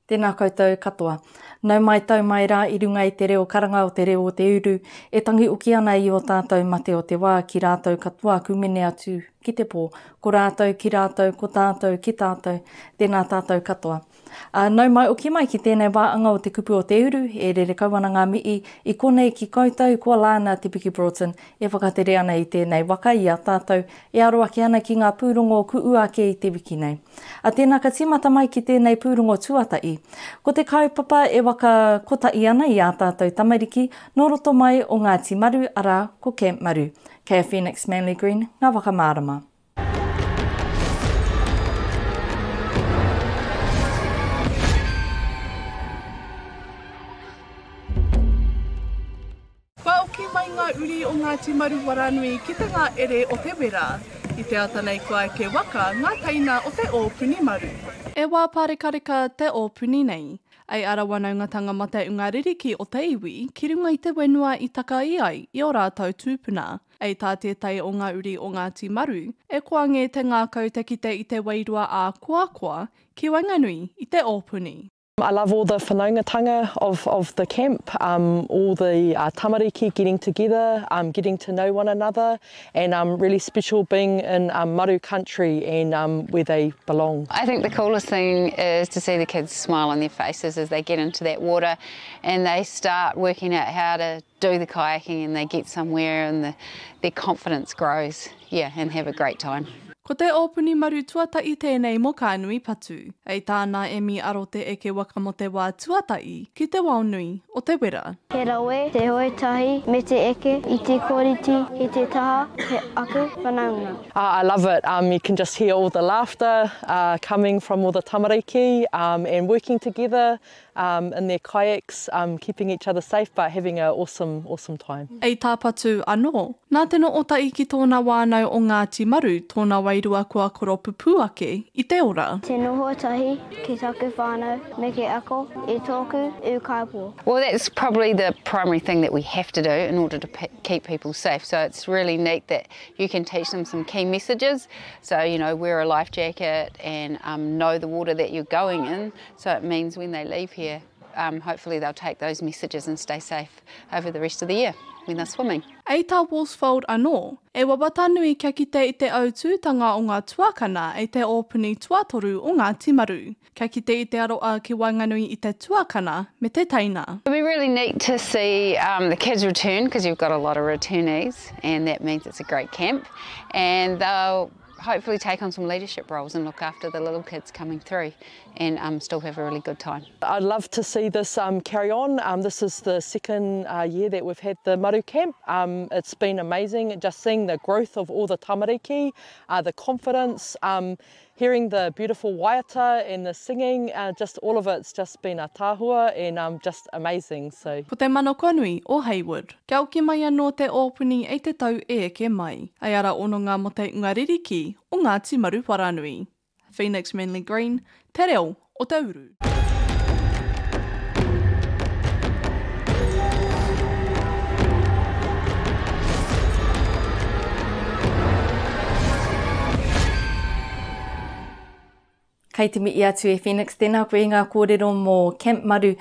Tēnā koutou katoa. Nau mai tau mai rā I runga I te reo karanga o te reo o te uru, e tangi uki ana I o tātou mate o te wā ki rātou katoa kumene atu ki te pō, ko rātou ki rātou, ko tātou ki tātou, tēnā tātou katoa. Nau mai uki mai ki tēnei wāhanga o te kupu o te uru, e rere kauana ngā mihi, I konei ki koutou, ko Alana Broughton, e whakatere ana I tēnei waka I a tātou, e aro ake ana ki ngā pūrongo kuu ake I te wiki nei. Tēnā ka tīmata mai ki tēnei pūrongo tuatai. Ko te kaupapa e waka kotai ana I a tātou tamariki, nō roto mai o Ngāti Maru, arā ko Camp Maru. Kei a Phoenix Manly Green, ngā whakamārama. Whaoki mai ngā uri o Ngāti Maru wānui ki te ngā ere o Te Wera. I te atanei koe ke waka ngātahi o te ōpuni maru. E wā pārekareka te ōpuni nei. Ei ara wanaungatanga mate unga ririki o te iwi, ki runga I te wenua I taka I ai I o rātou tupuna. Ei tā tētai o ngā uri o Ngāti Maru, e koange te ngākau te kite I te wairua a kuakua, ki wainganui I te ōpuni. I love all the whanaungatanga of the camp, all the tamariki getting together, getting to know one another, and really special being in Maru country and where they belong. I think the coolest thing is to see the kids smile on their faces as they get into that water and they start working out how to do the kayaking and they get somewhere and their confidence grows, and have a great time. Ko te ōpuni maru tuatai tēnei mo kānui patu. Ei tāna e mi aro te eke waka mo te wā tuatai ki te wānui o Te Wera. He rawe, te hoetahi, me te eke, I te kōriti, I te taha, he aku whanaunga. I love it. You can just hear all the laughter coming from all the tamariki and working together in their kayaks, keeping each other safe but having an awesome time. Ei tāpatu anō, nā tino otai ki tōna wānau o Ngāti Maru, tōna wairua kua koro pupu ake I te ora. Te noho tahi, ki taku whānau, me ke ako, I tōku, U kāpua. Well, that's probably the primary thing that we have to do in order to keep people safe. So it's really neat that you can teach them some key messages. So, wear a life jacket and know the water that you're going in. So it means when they leave here, hopefully they'll take those messages and stay safe over the rest of the year when they're swimming. Ei tā Wolfsfold anō, e wawatanui kia kite I te autūtanga o ngā tuakana e te ōpuni tuatoru o Ngāti Maru. Kia kite I te aroa ki wainganui I te tuakana me te teina. It'll be really neat to see the kids return because you've got a lot of returnees and that means it's a great camp and they'll hopefully take on some leadership roles and look after the little kids coming through and still have a really good time. I'd love to see this carry on. This is the second year that we've had the Maru camp. It's been amazing just seeing the growth of all the tamariki, the confidence, hearing the beautiful waiata and the singing, just all of it's just been a tāhua and just amazing. So. Ko te manoko nui o Haywood, kia oki mai anō te ōpuni e te tau e eke mai, ai ara ononga mo te ungaririki o Ngāti Maru wānui. Phoenix Manly Green, te reo o Te Uru. Kei te mihi atu e Phoenix, tēnā koe ngā kōrero mō Camp Maru.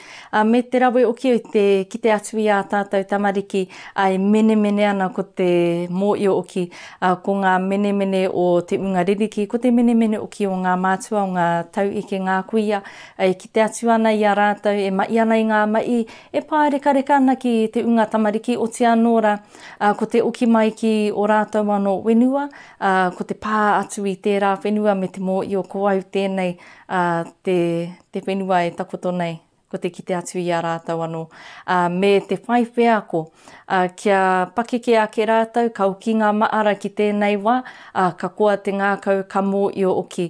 Me te rawe oki o te kite atu I a tātou tamariki, ai mene ana ko te mōio oki, ko ngā mene o te unga ririki, ko te mene oki o ngā mātua, o ngā tau ike ngā kuia, ai kite atu ana I a rātou, e mai ana I ngā mai, e pārekareka ana ki te unga tamariki o te anora, ko te oki mai ki o rātou anō wenua, ko te pā atu I tērā whenua me te mōio ko au tēnei, te whenua e takoto nei, ko te kite atu I a rātou anō. Me te whaiwhea ako, kia pakeke ake rātou, ka uki ngā maara ki tēnei wā, ka koa te ngākau ka mōio oki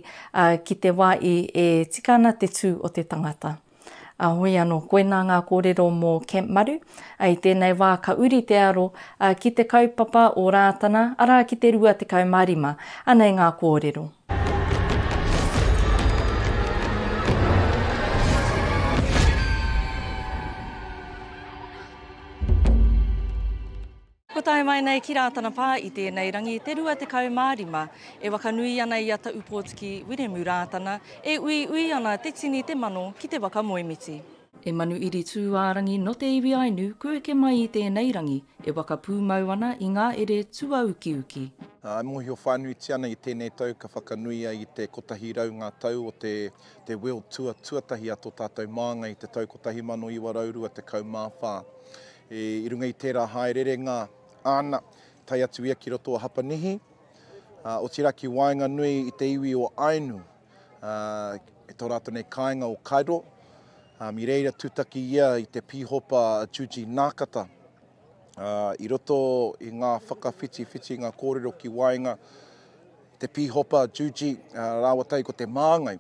ki te wā e tikana te tū o te tangata. Hoi anō, koe nā ngā kōrero mō Camp Maru, ai tēnei wā ka uri te aro ki te kaupapa o Rātana, arā ki te rua te kaumarima, anei ngā kōrero. Ko tae mai nei ki rātana pā i tēnei rangi te rua te kaumārima e whakanui ana i a Tahu Pōtiki Wiremu Rātana e ui ana te tini te mano ki te wakamoemiti. E manu iri tūārangi no te iwi ainu kueke mai i tēnei rangi e wakapūmau ana i ngā ere tua uki. Mohi o whānui tiana i tēnei tau ka whakanuia i te kotahi rau ngā tau o te World Tour tuatahi a tō tātou mānga i te tau kotahi mano iwa raurua te kaumāwhā. I runga i tērā haerere ngā ana tai atu ia ki roto o Hapanihi. O tira ki wāhanga nui i te iwi o Ainu. E tō rātou nei kāinga o Kōrero. Mi reira tūtaki ia i te pihopa Juji Nākata. I roto i ngā whakawhiti ngā kōrero ki wāinga, te pihopa Juji rāwatai ko te māngai.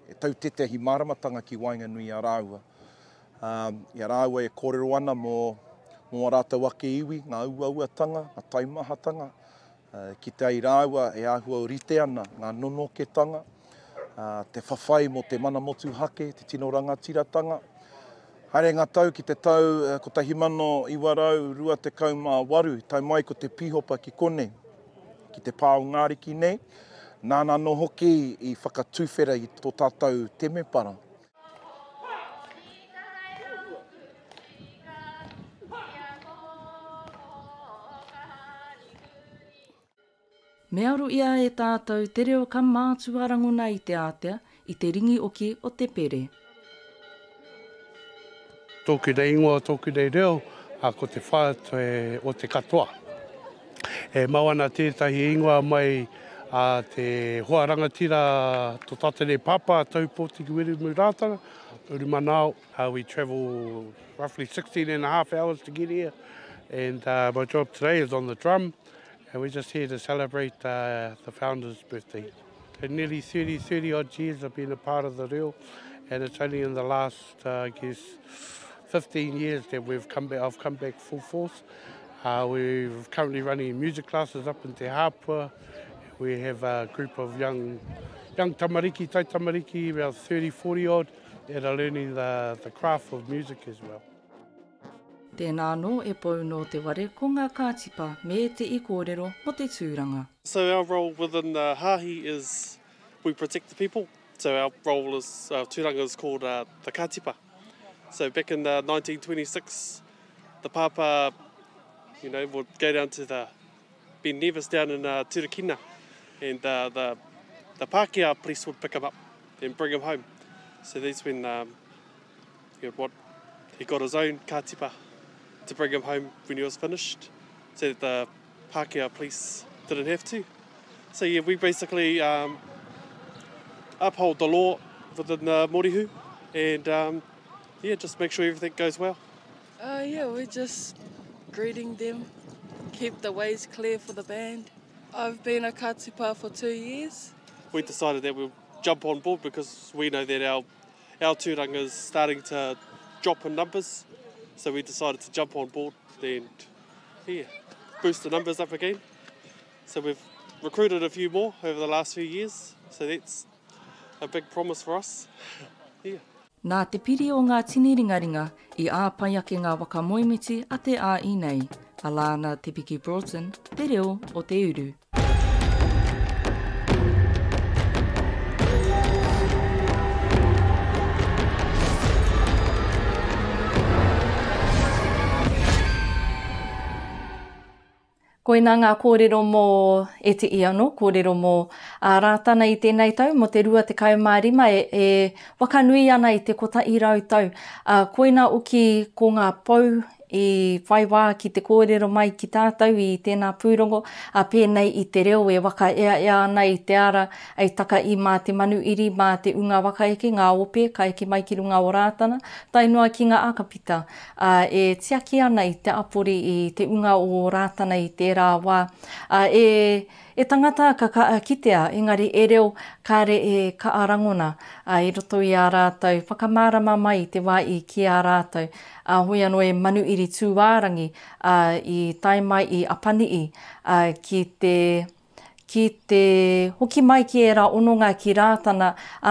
E tautete hi māramatanga ki wāinga nui a rāua. I a rāua e kōrero ana mō rātou ake iwi, ngā āhuatanga, ngā taimahatanga. Ki te ai rāua e āhua o rite ana, ngā nonoketanga. Te whawhai mo te mana motu hake, te tino rangatiratanga. Haere ngā tau ki te tau ko tahi mano iwa rau, rua te kaumā waru, tai mai ko te pihopa ki kone, ki te pāo ngāriki nei. Nāna no hoki i whakatūwhera i tō tātou temepara. Me aru ia e tātou te reo ka mātu aranguna i te ātea i te ringi oki o te pere. Tōku nei ingoa, tōku nei reo, ko te whātua o te katoa. E mawana tētahi ingoa mai te hoa rangatira tō tātene papa, Tahu Pōtiki Wiremu Rātana, uru manao. We travel roughly 16.5 hours to get here, and my job today is on the drum. And we're just here to celebrate the founder's birthday. For nearly 30 odd years I've been a part of the reo, and it's only in the last, 15 years that I've come back full force. We're currently running music classes up in Te Hapua. We have a group of young tamariki, tamariki, about 30-40 odd, that are learning the craft of music as well. Tēnā no e pou no te ware ko ngā kātipa me te I kōrero mo te tūranga. So our role within Hāhi is we protect the people. So our role is, tūranga is called the kātipa. So back in 1926, the papa, would go down to the Ben Nevis down in Turakina, and the Pākehā police would pick him up and bring him home. So that's when he got his own kātipa to bring him home when he was finished, so that the Pākehā police didn't have to. So yeah, we basically uphold the law within the morihu, and just make sure everything goes well. We're just greeting them, keep the ways clear for the band. I've been a kātipa for 2 years. We decided that we'll jump on board because we know that our tūranga is starting to drop in numbers. So we decided to jump on board and boost the numbers up again. So we've recruited a few more over the last few years. So that's a big promise for us. Nā te piri o ngā tini ringaringa I āpai ake ngā wakamoemiti a te Anei. Alana Broughton, te reo o Te Uru. Koina ngā kōrero mō e te iano, kōrero mō Rātana I tēnei tau, mo te rua te kaumārima e wakanui ana I te kotahi rātou. Koina uki ko ngā pou I whai wā ki te kōrero mai ki tātou I tēnā pūrongo, pēnei I te reo e waka ea ana I te ara, ai taka I mā te manu iri, mā te unga wakaeke, ngā ope, ka eke mai ki runga o Rātana, tai noa ki ngā akapita. E tiaki ana I te apori I te unga o Rātana I tērā wā. E tangata ka kitea, engari e reo kāre e ka arangona I roto I a rātou, whakamārama mai te wā I ki a rātou. Hoi anō e manu iri tūwārangi I tai mai I Apanii ki ki te hoki mai ki e rā ononga ki rātana,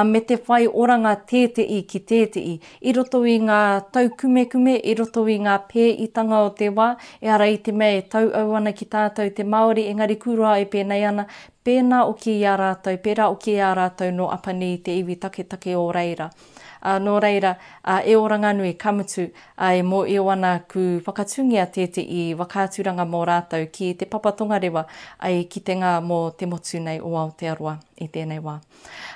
me te whai oranga tētei ki tētei, i roto i ngā tau kume, i roto i ngā pēitanga o te wā, e ara i te mea e tau au ana ki tātou te Māori, engari kura e pēnei ana, pēnā o ki a rātou, pērā o ki a rātou no apani te iwi take o reira. Nō reira, e oranga nui kamutu, e mō i wana ku whakatungia tēte i wakaturanga mō rātou ki te papatonga rewa, ki te ngā mō te motu nei o Aotearoa i tēnei wā.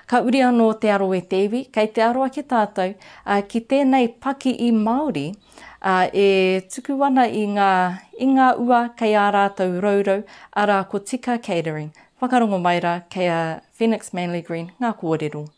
Ka uri anō te aro e te iwi, kei te aroa ki tātou, ki tēnei paki i Māori, e tuku ana i ngā ua kei a rātou raurau, ara ko Tika Catering. Whakarongo mai rā, kei a Phoenix Manly Green, ngā kōrero.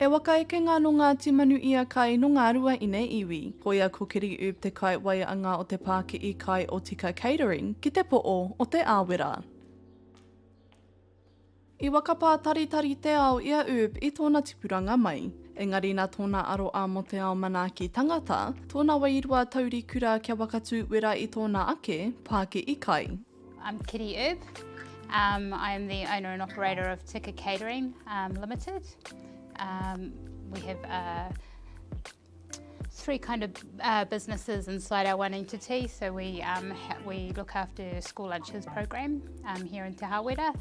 E waka eke ngā no Ngāti Manu ia kai no ngā rua i nei iwi, ko ia kukiri up te kai waianga o te pāki i kai o Tika Catering ki te po'o o te Āwera. I wakapā taritari te ao ia up i tōna tipuranga mai, engari nā tōna aro a mo te ao manaki tangata, tōna wairua tauri kura kia wakatu wera i tōna ake pāki i kai. I'm Kitty Erb. I am the owner and operator of Tika Catering Limited. We have 3 kind of businesses inside our one entity. So we look after school lunches program here in Te Wera.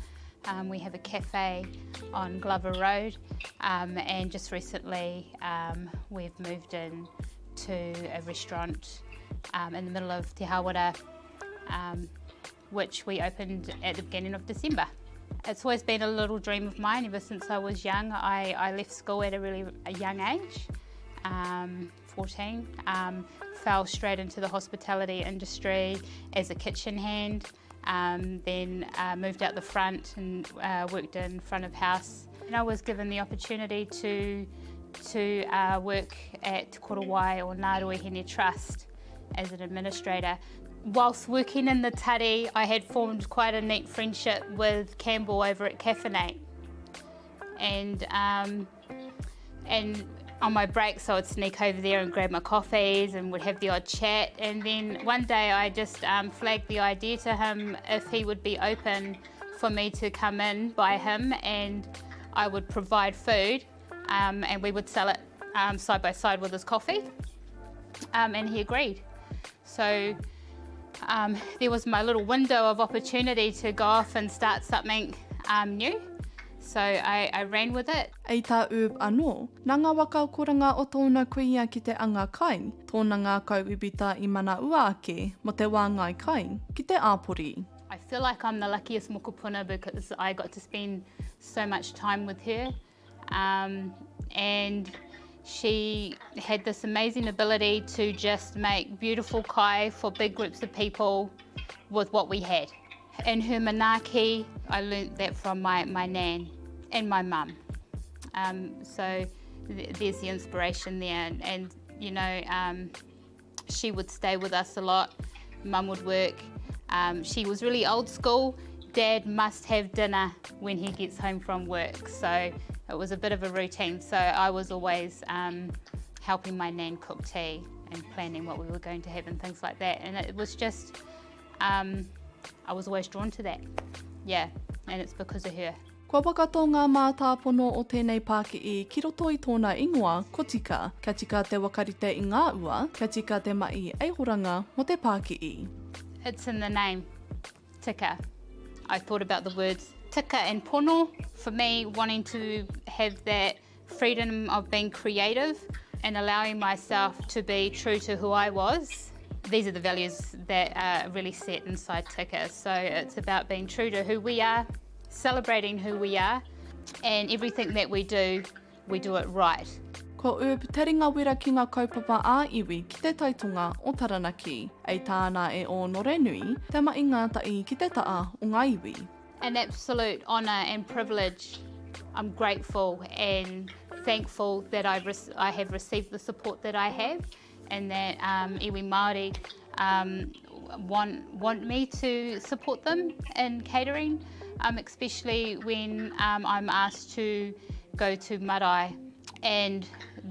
We have a cafe on Glover Road, and just recently we've moved in to a restaurant in the middle of Te Wera, which we opened at the beginning of December. It's always been a little dream of mine ever since I was young. I left school at a young age, 14, fell straight into the hospitality industry as a kitchen hand, then moved out the front and worked in front of house. And I was given the opportunity to work at Te Korowai or Ngāruhi Hene Trust as an administrator. Whilst working in the tari, I had formed quite a neat friendship with Campbell over at Caffeinate. And on my breaks I would sneak over there and grab my coffees and would have the odd chat. And then one day I just flagged the idea to him if he would be open for me to come in by him and I would provide food and we would sell it side by side with his coffee. And he agreed. So there was my little window of opportunity to go off and start something new. So I ran with it. Ei tā ub anō, nā ngā wakaokoranga o tōna kuia ki te anga kai, tōna ngā kauibita I mana ua ake mo te wāngai kai ki te āpori. I feel like I'm the luckiest mokopuna because I got to spend so much time with her. And she had this amazing ability to just make beautiful kai for big groups of people with what we had. In her manaaki, I learnt that from my nan and my mum. So there's the inspiration there. And you know, she would stay with us a lot. Mum would work. She was really old school. Dad must have dinner when he gets home from work. So it was a bit of a routine. So I was always helping my nan cook tea and planning what we were going to have and things like that. And it was just, I was always drawn to that. Yeah, and it's because of her. Kua wakato ngā mātāpono o tēnei Pāki'i ki roto I tōna ingoa, ko tika, kia tika te wakarite I ngā ua, kia tika te mai eihoranga mo te Pāki'i. It's in the name, tika. I thought about the words tika and pono. For me, wanting to have that freedom of being creative and allowing myself to be true to who I was. These are the values that are really set inside tika. So it's about being true to who we are, celebrating who we are, and everything that we do it right. Ko ub te ringa wera ki ngā kaupapa ā-iwi ki te taitonga o Taranaki, ei tāna e o Norenui, te mai ngātahi ki te taa o ngā iwi. An absolute honour and privilege. I'm grateful and thankful that I have received the support that I have, and that iwi Māori want me to support them in catering, especially when I'm asked to go to marae and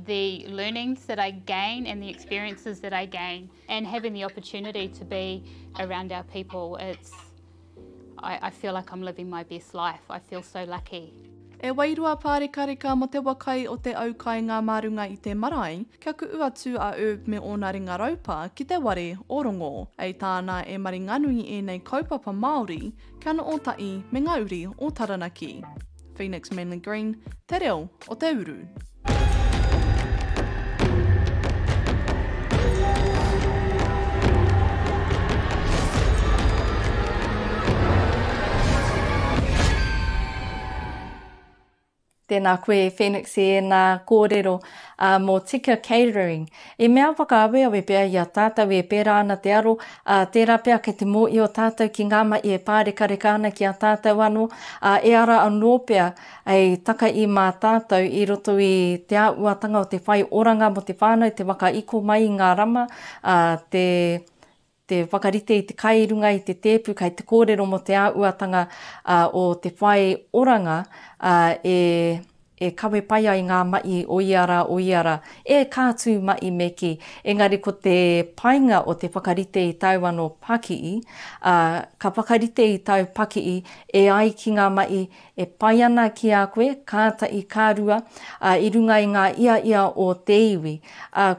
the learnings that I gain and the experiences that I gain, and having the opportunity to be around our people, I feel like I'm living my best life. I feel so lucky. E wairua pārekareka mo te wakai o te aukai ngā marunga i te marae, kia kuu atu a me ōna ringa raupa ki te ware orongo. Ei tāna e mari nganui e nei kaupapa Māori, kia ana ōtai me ngā uri o Taranaki. Phoenix Manly Green, te reo o Te Uru. Tēnā koe Phoenix e nā kōrero mō tika catering. E mea whakaaweawe pia i a tātou e pērā ana te aro, tērā pia kei te mōi o tātou ki ngā mai e pārekareka ana ki a tātou anō. E ara anō pia e taka i mā tātou i roto i te āhuatanga o te whai oranga mo te whānui, te waka iko mai i ngā rama, te whakarite i te kairunga i te tēpu, kai te kōrero mo te āhuatanga o te whai oranga, e kawe pai ai ngā mai o iara, e kātū mai meki. Engari ko te painga o te whakarite i tau anō Pakii, ka whakarite i tau Pakii e ai ki ngā mai, e pai ana ki a koe, kātai kārua, i runga i ngā ia o te iwi.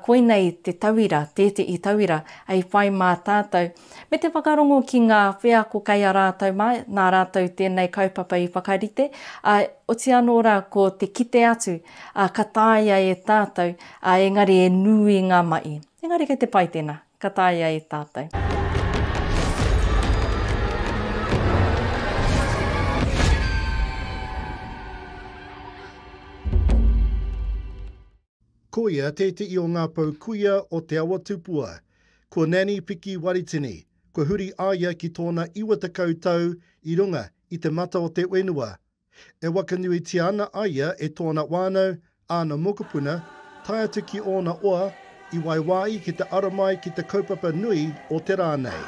Koinei te tauira, tēte i tauira, ai whai mā tātou. Me te whakarongo ki ngā whea ko kai a rātou mai, nā rātou tēnei kaupapa i whakarite, o te anō rā ko te kite atu, ka tāia e tātou, engari e nui ngā mai. Engari kei te pai tēnā, ka tāia e tātou. Ko ia te i o ngā pau kuia o te awa tupua. Ko nani piki waritini. Ko huri aia ki tōna 90 tau i runga i te mata o te wenua. E wakanui ti ana aia e tōna wānau, ana mokopuna, tai atu ki ōna oa, i waiwai ki te aramai ki te kaupapa nui o te rānei.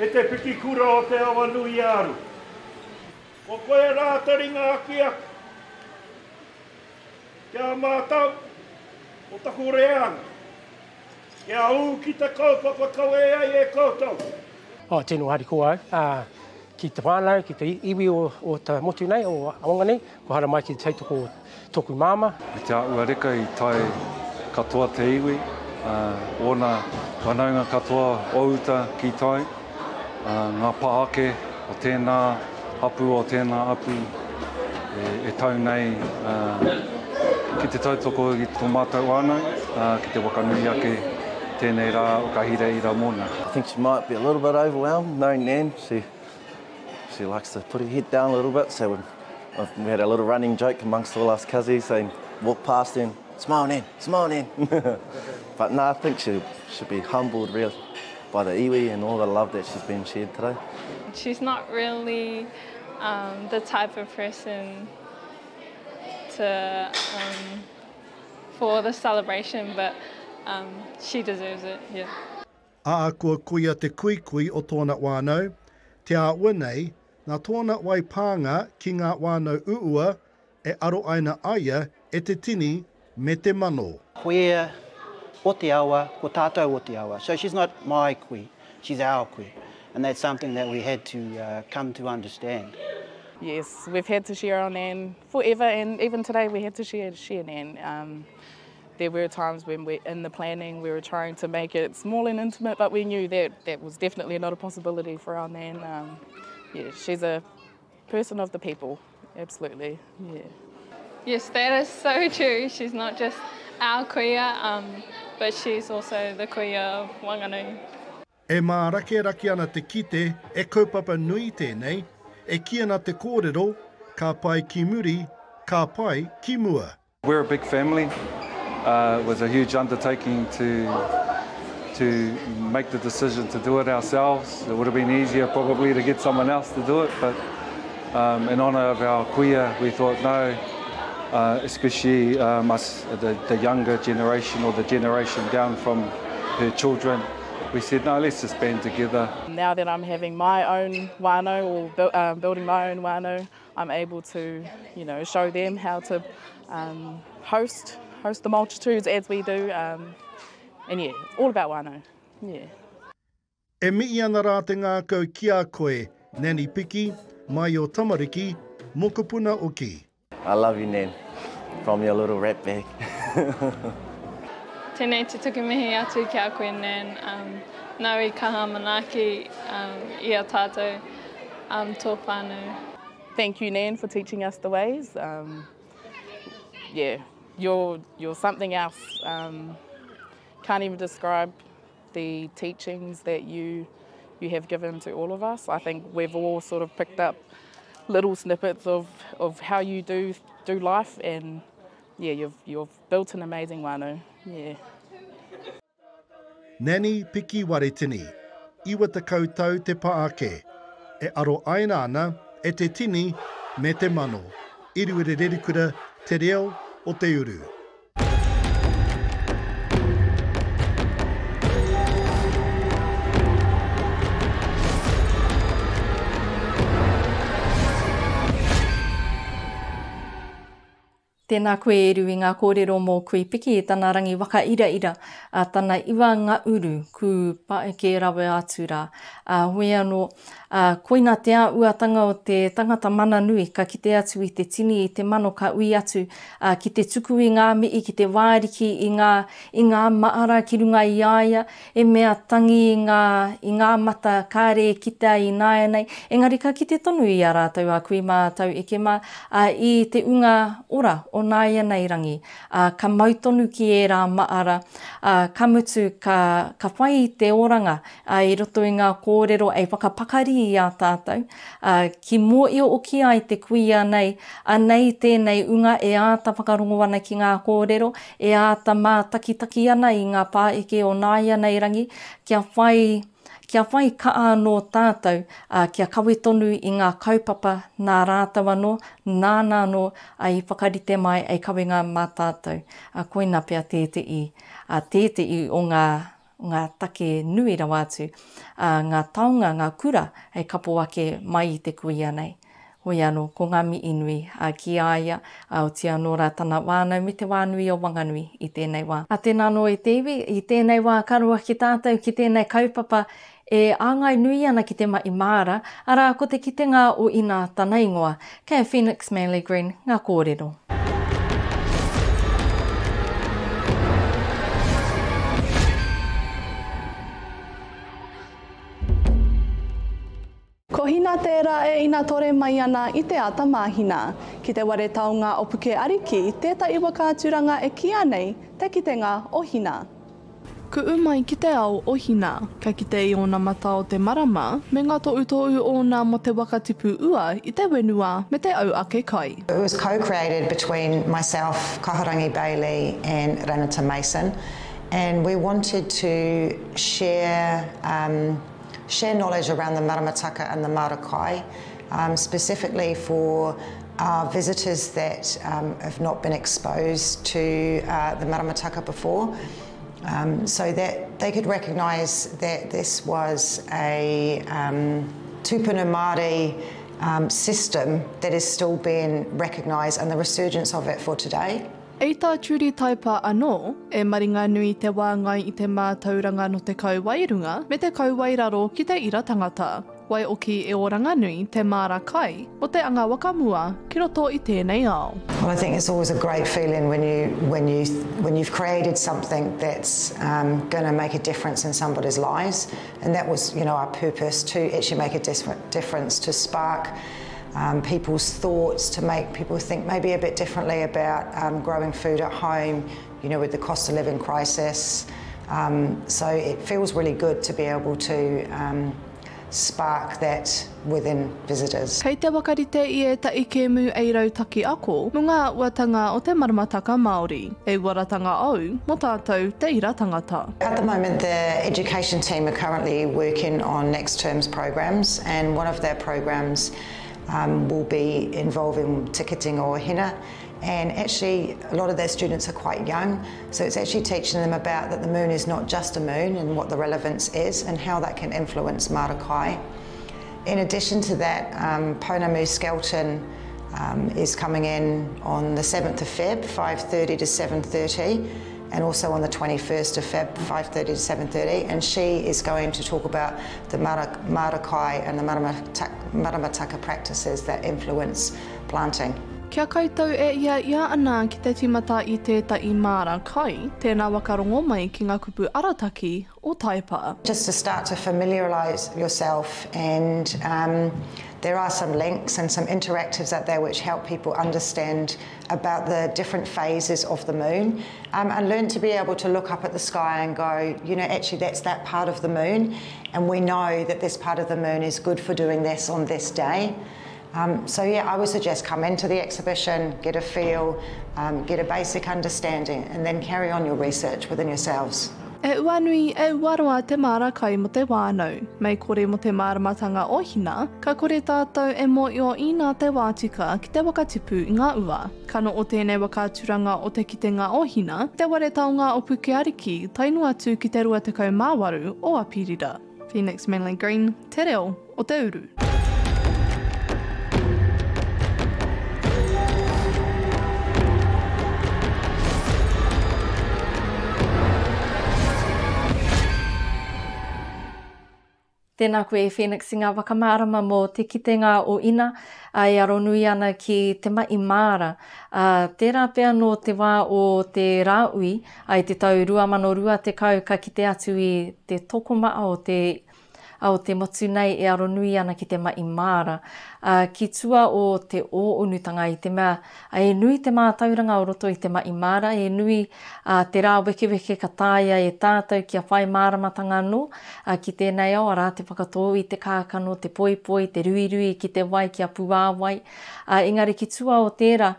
E te piki kura o te awa nui aru. O koe rātaringa aki aki. Kia mātau, o taku reanga. Kia u ki te kaupapa kaue ai e koutou. Tēnō hari ko au. Ki te whānau, ki te iwi o te motu nei, o aonga nei, ko hara mai ki te teitoko tōku māma. I te āua reka i tai katoa te iwi, ona whanaunga katoa outa ki tai, ngā pāake o tēnā hapu o tēnā apu, e tau nei ki te tautoko i tō mātou wānau, ki te wakanui ake tēnei rā o kahire i rā mōna. I think she might be a little bit overwhelmed, knowing Nan. She likes to put her head down a little bit, so we had a little running joke amongst all us cousins, saying, walk past him, smile Nan, smile Nan. But no, I think she should be humbled really by the iwi and all the love that she's been shared today. She's not really the type of person to for the celebration, but she deserves it, yeah. Kua kuia te kuikui o tōna wānau, te āua nei, nā tōna wai pānga ki ngā wānau uua e aro aina aia e te tini me te mano. Koe o te awa, ko tātou o te awa. So she's not my kui, she's our kui. And that's something that we had to come to understand. Yes, we've had to share on Nan forever, and even today we had to share Nan. There were times when in the planning we were trying to make it small and intimate, but we knew that that was definitely not a possibility for our Nan. Yeah, she's a person of the people, absolutely. Yeah. Yes, that is so true. She's not just our kuia, but she's also the kuia of Whanganui. E mā rake ana te kite e kaupapa nui tēnei, e ki ana te kōrero, ka pai ki muri, ka pai ki mua. We're a big family. It was a huge undertaking to make the decision to do it ourselves. It would have been easier probably to get someone else to do it, but in honour of our kuia, we thought no, especially us, the younger generation or the generation down from her children, we said no, let's just band together. Now that I'm having my own wānau or building my own wānau, I'm able to, you know, show them how to host the multitudes as we do. And yeah, it's all about whānau. Yeah. E mihi ana rā te ngākau ki a koe, Nani Piki, mai o Tamariki, mokopuna o ki. I love you, Nan, from your little rat bag. Tēnei te tuku mihi atu ki a koe, Nan. Nau I kaha manaaki I a tātou tō whānui. Thank you, Nan, for teaching us the ways. Yeah, you're something else. Can't even describe the teachings that you have given to all of us. I think we've all sort of picked up little snippets of how you do life, and yeah, you've built an amazing whānau. Yeah. Nani Piki Waretini, iwa te koutou te paake, e aro aina ana, e te tini me te mano, iriwere rerikura te reo o Te Uru. Tēnā koe eru I ngā kōrero mō koe piki e tana rangi waka ira ira a tana iwa ngā uru ku paeke rawe atu rā. Hoi anō, koina te āhuatanga o te tangata mana nui ka kite atu I te tini I te mano ka ui atu ki te tuku I ngā mihi, ki te wāriki I ngā maara ki runga I aia, e mea tangi I ngā mata kāre kita I nāianei. Engari ka kite tonu I a rātou a koe mātou e ke mā I te unga ora o nāianei rangi. Ka mautonu ki e rā maara, ka mutu ka whai te oranga I roto I ngā kōrero e whakapakari I a tātou. Ki mōio o ki ai te kuia nei, anei tēnei unga e āta whakarongo ana ki ngā kōrero, e āta mā takitaki ana I ngā pāeke o nāianei rangi, kia whai ka anō tātou, kia kawe tonu I ngā kaupapa nā rātou anō, nāna anō, I whakarite mai ai kawe ngā mā tātou. Koina pia tētei o ngā take nui rawa atu, ngā taonga, ngā kura, hei kapo ake mai I te kuia nei. Hoi anō, ko ngā mihi nui ki aia, o te anō rātana wānau me te whānui o whanganui I tēnei wā. A tēnā anō I te iwi, I tēnei wā karua ki tātou, ki tēnei kaupapa, e āngai nui ana ki te mai māra, arā ko te kitenga o ina tāna ingoa, kei Phoenix Manly Green, ngā kōrero. Ko hina tērā e ina tore mai ana I te ata māhina. Ki te ware taonga o puke ariki, tēta iwa kāturanga e kia nei, te kitenga o hina. Ku umai ki te ao o hina, ka kite I ona mata o te marama, me ngā toutou ona mo te wakatipu ua I te wenua me te au ake kai. It was co-created between myself, Kaharangi Bailey and Renata Mason, and we wanted to share knowledge around the maramataka and the marakai, specifically for our visitors that have not been exposed to the maramataka before, so that they could recognise that this was a tupuna Māori system that is still being recognised and the resurgence of it for today. E tā turi taipa anō, e maringa nui te wāngai I te mātauranga no te kauwairunga me te kauwairaro ki te ira tangata. Wai oki e oranga nui te māra kai o te anga wakamua ki roto I tēnei ao. Well, I think it's always a great feeling when you've created something that's going to make a difference in somebody's lives, and that was, you know, our purpose, to actually make a difference, to spark people's thoughts, to make people think maybe a bit differently about growing food at home, you know, with the cost of living crisis. So it feels really good to be able to spark that within visitors. Kei te wakarite I e taikemu e rautaki ako, mo ngā āhuatanga o te maramataka Māori, e waratanga au mo tātou te ira tangata. At the moment, the education team are currently working on next term's programs, and one of their programs will be involving ticketing or hina, and actually a lot of their students are quite young, so it's actually teaching them about that the moon is not just a moon and what the relevance is and how that can influence marakai. In addition to that, Pounamu Skelton is coming in on the 7th of Feb, 5:30 to 7:30, and also on the 21st of Feb, 5:30 to 7:30, and she is going to talk about the marakai and the maramataka practices that influence planting. Kia koutou ia ana ki te timata I tētai marakai, tēnā wakarongo mai ki ngā kupu arataki o Taipa. Just to start to familiarise yourself, and there are some links and some interactives out there which help people understand about the different phases of the moon, and learn to be able to look up at the sky and go, you know, actually that's that part of the moon, and we know that this part of the moon is good for doing this on this day. So yeah, I would suggest come into the exhibition, get a feel, get a basic understanding, and then carry on your research within yourselves. E whānui e waroa te marakai mo te wānau, mei kore mo te māramatanga o hina, ka kore tātou e moio I nā te wātika ki te wakatipu I ngā ua, kano o tēnei wakaturanga o te kitenga o hina, te ware taonga o Pukeariki, tainu atu ki te 24 o Apirira. Phoenix Manly Green, te reo o Te Uru. Tēnā koe Phoenix I ngā wakamārama mō te kitenga o ina, ai aronui ana ki te mai māra. Tērā pēr no te wā o te rāui, ai te tau 2002 te kau ka kite atu I te tokomaa o te motu nei e aronui ana ki te mai māra. Ki tua o te ōunutanga I te mea, e nui te mātauranga o roto I te mai māra, e nui te rā weke ka tāia e tātou kia whai māramatanga no, ki tēnei o arā te whakatō I te kākano, te poipoi, te ruirui ki te wai kia puāwai. Engari ki tua o tērā,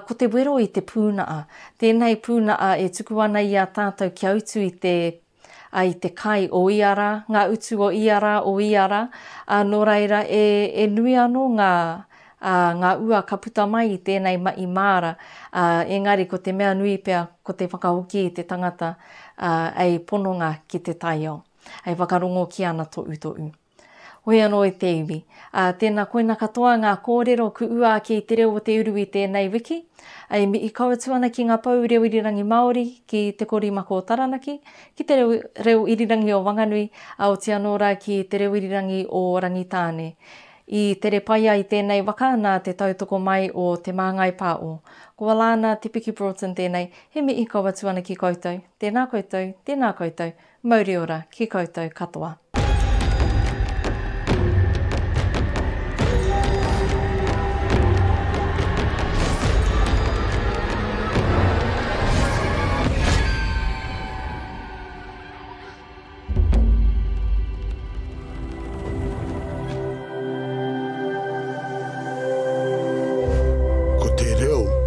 ko te wero I te pūnaa. Tēnei pūnaa e tuku ana I a tātou kia utu I te kai o iara, ngā utu o iara o iara, nō reira e nui anō ngā ua ka puta mai I tēnei mai māra, engari ko te mea nui pēr ko te whakahoki I te tangata ei pononga ki te taio, ei whakarongo ki ana toʻu. Hoi anō I te iwi. Tēnā koina katoa ngā kōrero ku ua ki te reo o Te Uru I tēnei wiki. Ai mi I kaua tuana ki ngā pau reo irirangi Māori, ki te korimako o Taranaki, ki te reo irirangi o whānui, o te anōra ki te reo irirangi o Rangitāne. I tere paia I tēnei waka nā te tautoko mai o te māngai pāo. Ko Alana Broughton tēnei, he mi I kaua tuana ki koutou. Tēnā koutou, mauri ora, ki koutou katoa.